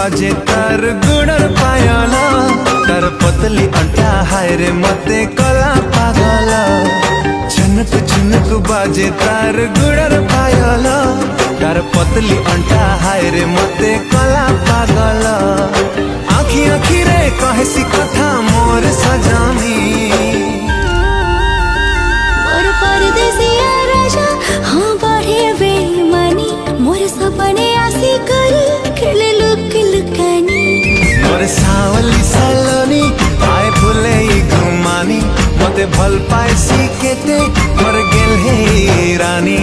बाजे तार गुड़र पायल तार पतली अंटा हाय रे मते कला पागल झुनक झुनक बाजे तार गुड़र पायल तार पतली अंटा हाय रे मते कला पागल आखी आखी रे कहेसी कथा मोर सजानी मोर परदेसिया राजा हाँ बढ़े बेईमानी मोर सपने आसी करी खेले लुक लुकानी मोर सावली सलोनी आए फुले घुमानी मते भल पाए सी केते मोर गेल हे रानी।